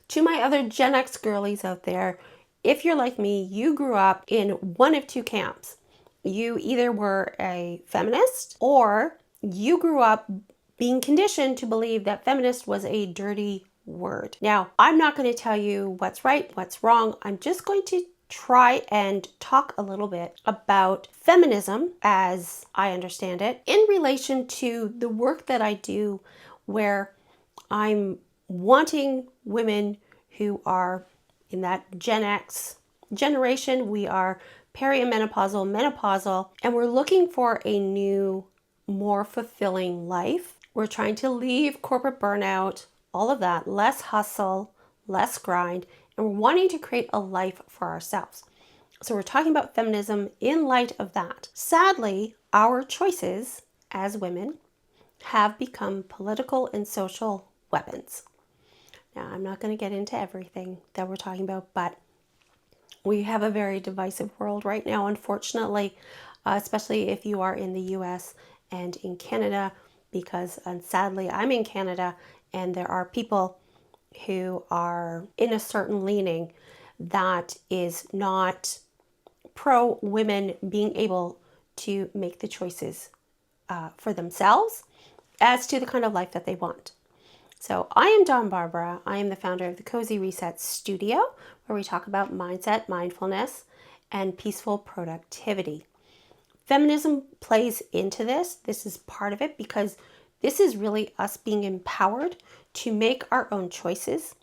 To my other Gen X girlies out there, if you're like me, you grew up in one of two camps. You either were a feminist or you grew up being conditioned to believe that feminist was a dirty word. Now, I'm not going to tell you what's right, what's wrong. I'm just going to try and talk a little bit about feminism as I understand it in relation to the work that I do, where I'm wanting women who are in that Gen X generation. We are perimenopausal, menopausal, and we're looking for a new, more fulfilling life. We're trying to leave corporate burnout, all of that, less hustle, less grind, and we're wanting to create a life for ourselves. So we're talking about feminism in light of that. Sadly, our choices as women have become political and social weapons. Now, I'm not going to get into everything that we're talking about, but we have a very divisive world right now, unfortunately, especially if you are in the US and in Canada, because sadly, I'm in Canada and there are people who are in a certain leaning that is not pro women being able to make the choices for themselves as to the kind of life that they want. So I am Dawn Barbara. I am the founder of the Cozy Reset Studio, where we talk about mindset, mindfulness, and peaceful productivity. Feminism plays into this. This is part of it because this is really us being empowered to make our own choices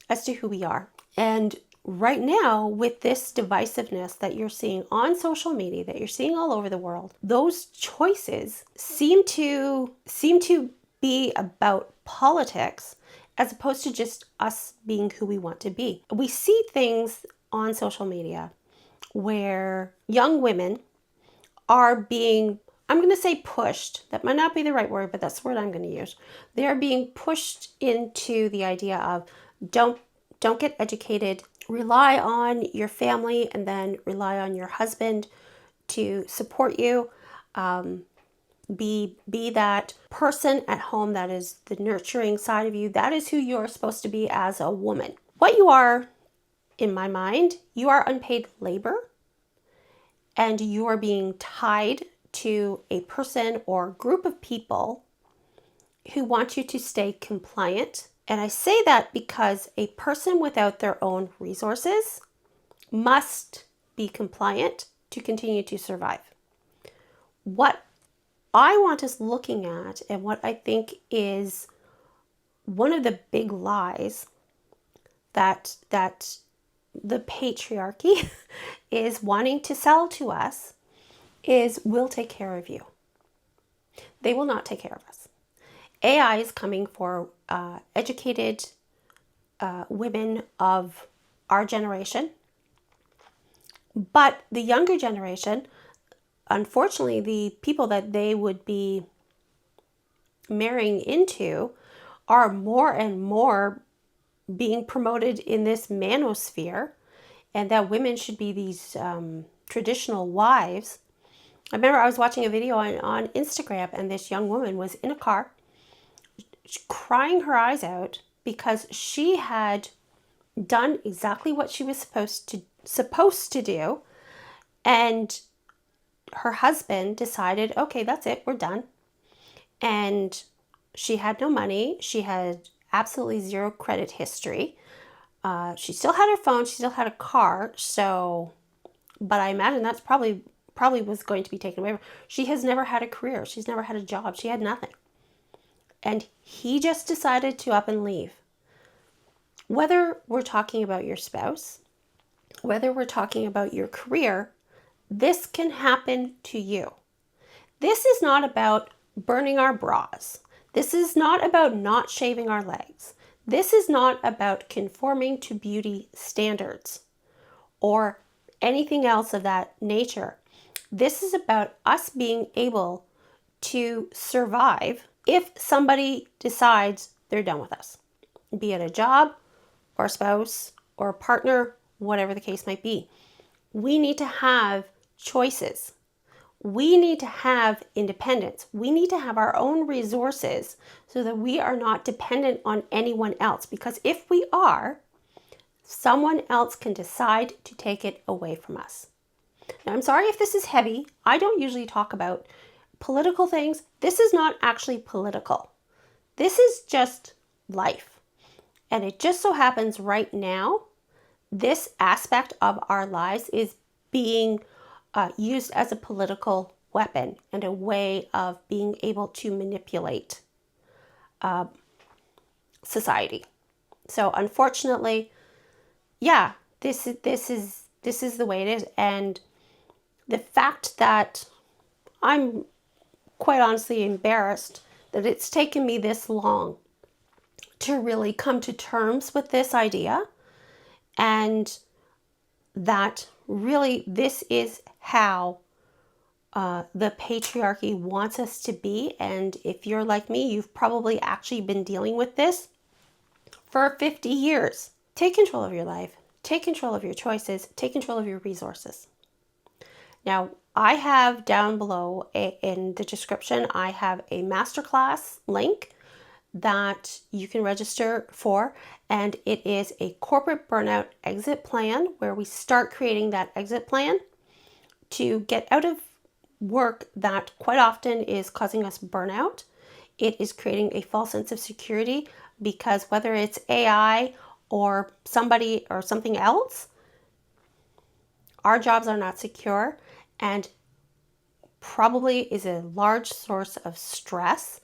as to who we are. And right now, with this divisiveness that you're seeing on social media, that you're seeing all over the world, those choices seem to be about politics as opposed to just us being who we want to be. We see things on social media where young women are being, I'm going to say pushed. That might not be the right word, but that's the word I'm going to use. They are being pushed into the idea of don't get educated, rely on your family, and then rely on your husband to support you. Be that person at home that is the nurturing side of you. That is who you're supposed to be as a woman. What you are, in my mind, you are unpaid labor, and you are being tied to a person or group of people who want you to stay compliant. And I say that because a person without their own resources must be compliant to continue to survive. What I want us looking at, and what I think is one of the big lies that the patriarchy is wanting to sell to us, is we'll take care of you. They will not take care of us. AI is coming for educated women of our generation, but the younger generation, unfortunately, the people that they would be marrying into are more and more being promoted in this manosphere, and that women should be these traditional wives. I remember I was watching a video on Instagram, and this young woman was in a car crying her eyes out because she had done exactly what she was supposed to do, and her husband decided, okay, that's it, we're done. And she had no money. She had absolutely zero credit history. She still had her phone. She still had a car. So, but I imagine that's probably was going to be taken away. She has never had a career. She's never had a job. She had nothing. And he just decided to up and leave. Whether we're talking about your spouse, whether we're talking about your career, this can happen to you. This is not about burning our bras. This is not about not shaving our legs. This is not about conforming to beauty standards or anything else of that nature. This is about us being able to survive if somebody decides they're done with us, be it a job or a spouse or a partner, whatever the case might be. We need to have choices. We need to have independence. We need to have our own resources so that we are not dependent on anyone else. Because if we are, someone else can decide to take it away from us. Now, I'm sorry if this is heavy. I don't usually talk about political things. This is not actually political. This is just life. And it just so happens right now, this aspect of our lives is being used as a political weapon and a way of being able to manipulate society. So unfortunately, yeah, this is the way it is. And the fact that I'm quite honestly embarrassed that it's taken me this long to really come to terms with this idea, and that really this is how the patriarchy wants us to be. And if you're like me, you've probably actually been dealing with this for 50 years. Take control of your life, take control of your choices, take control of your resources. Now, I have down below in the description, I have a masterclass link that you can register for, and it is a corporate burnout exit plan where we start creating that exit plan to get out of work that quite often is causing us burnout. It is creating a false sense of security because whether it's AI or somebody or something else, our jobs are not secure and probably is a large source of stress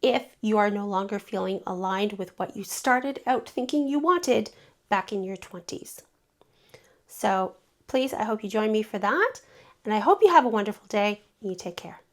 if you are no longer feeling aligned with what you started out thinking you wanted back in your 20s. So please, I hope you join me for that. And I hope you have a wonderful day and you take care.